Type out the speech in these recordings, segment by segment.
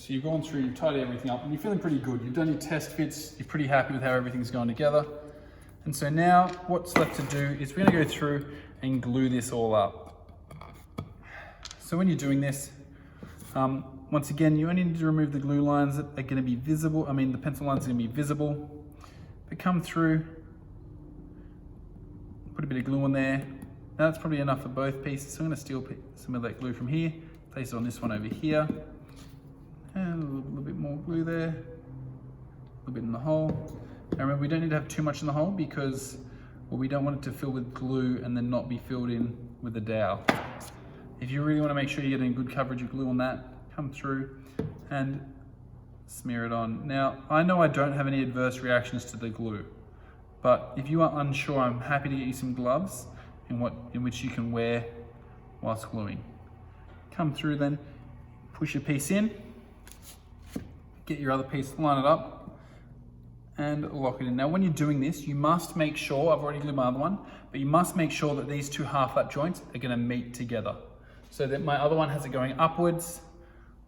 So you've gone through, you've tidied everything up, and you're feeling pretty good. You've done your test fits, you're pretty happy with how everything's going together. And so now what's left to do is we're gonna go through and glue this all up. So when you're doing this, once again, you only need to remove the glue lines that are gonna be visible. I mean, the pencil lines are gonna be visible. But come through, put a bit of glue on there. Now that's probably enough for both pieces. So I'm gonna steal some of that glue from here, place it on this one over here. And a little bit more glue there, a little bit in the hole. And remember, we don't need to have too much in the hole because we don't want it to fill with glue and then not be filled in with the dowel. If you really want to make sure you're getting good coverage of glue on that, come through and smear it on. Now, I know I don't have any adverse reactions to the glue, but if you are unsure, I'm happy to get you some gloves in which you can wear whilst gluing. Come through then, push your piece in, get your other piece, line it up, and lock it in. Now, when you're doing this, you must make sure, I've already glued my other one, but you must make sure that these two half flat joints are gonna meet together. So that my other one has it going upwards,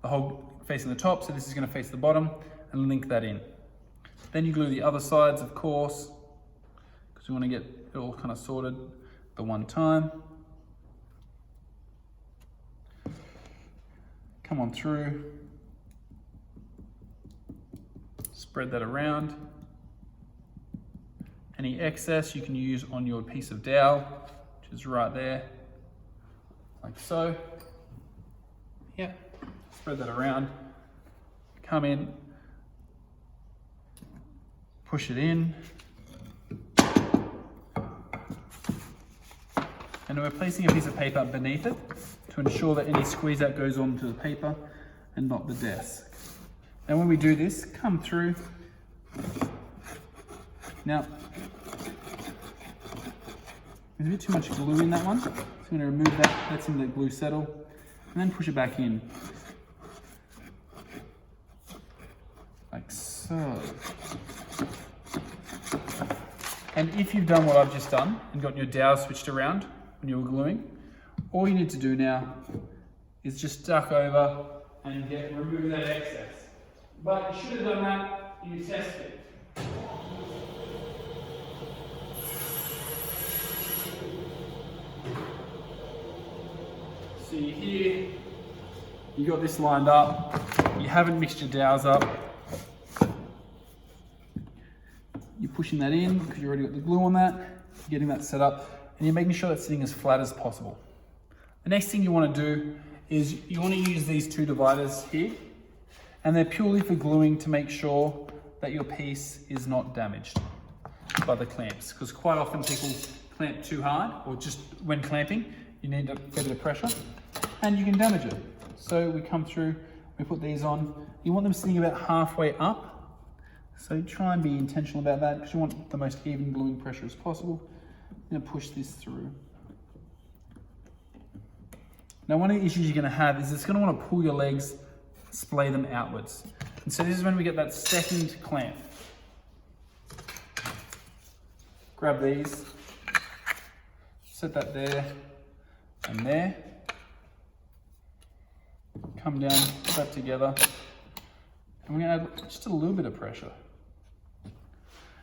the hole facing the top, so this is gonna face the bottom, and link that in. Then you glue the other sides, of course, because we wanna get it all kind of sorted the one time. Come on through. Spread that around. Any excess you can use on your piece of dowel, which is right there, like so. Yeah, spread that around. Come in, push it in. And we're placing a piece of paper beneath it to ensure that any squeeze out goes onto the paper and not the desk. And when we do this, come through. Now, there's a bit too much glue in that one. So I'm gonna remove that, let some of that glue settle, and then push it back in. Like so. And if you've done what I've just done and got your dowel switched around when you were gluing, all you need to do now is just duck over and remove that excess. But you should have done that in your test fit. So you're here, you got this lined up, you haven't mixed your dowels up. You're pushing that in because you already got the glue on that, you're getting that set up, and you're making sure that's sitting as flat as possible. The next thing you want to do is you want to use these two dividers here, and they're purely for gluing to make sure that your piece is not damaged by the clamps, because quite often people clamp too hard, or just when clamping, you need a bit of pressure, and you can damage it. So we come through, we put these on. You want them sitting about halfway up, so try and be intentional about that, because you want the most even gluing pressure as possible. I'm gonna push this through. Now, one of the issues you're gonna have is it's gonna wanna pull your legs, splay them outwards. And so this is when we get that second clamp. Grab these, set that there and there. Come down, put that together. And we're gonna add just a little bit of pressure.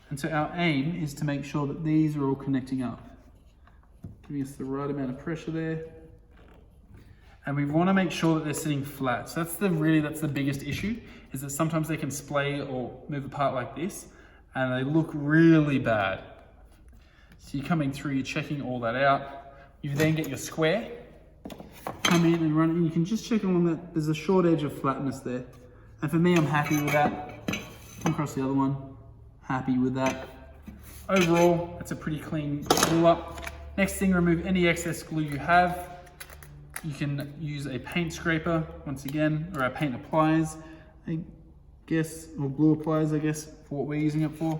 And so our aim is to make sure that these are all connecting up. Giving us the right amount of pressure there. And we want to make sure that they're sitting flat. So that's the biggest issue, is that sometimes they can splay or move apart like this, and they look really bad. So you're coming through, you're checking all that out. You then get your square, come in and run it, and you can just check along that. There's a short edge of flatness there. And for me, I'm happy with that. Come across the other one, happy with that. Overall, that's a pretty clean glue up. Next thing, remove any excess glue you have. You can use a paint scraper, once again, or our paint appliers, I guess, or glue appliers, I guess, for what we're using it for.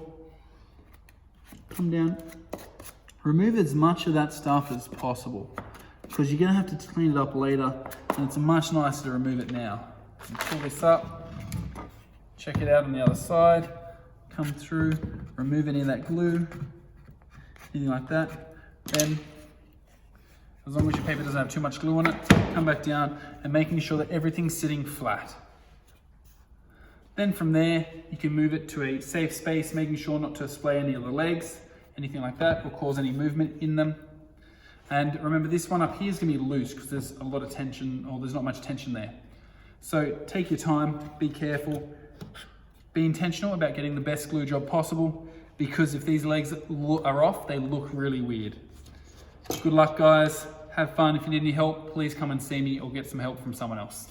Come down, remove as much of that stuff as possible, because you're gonna have to clean it up later, and it's much nicer to remove it now. And pull this up, check it out on the other side, come through, remove any of that glue, anything like that. Then, as long as your paper doesn't have too much glue on it, come back down and making sure that everything's sitting flat. Then from there, you can move it to a safe space, making sure not to splay any of the legs, anything like that, or cause any movement in them. And remember, this one up here is gonna be loose because there's a lot of tension, or there's not much tension there. So take your time, be careful, be intentional about getting the best glue job possible, because if these legs are off, they look really weird. Good luck, guys. Have fun. If you need any help, please come and see me or get some help from someone else.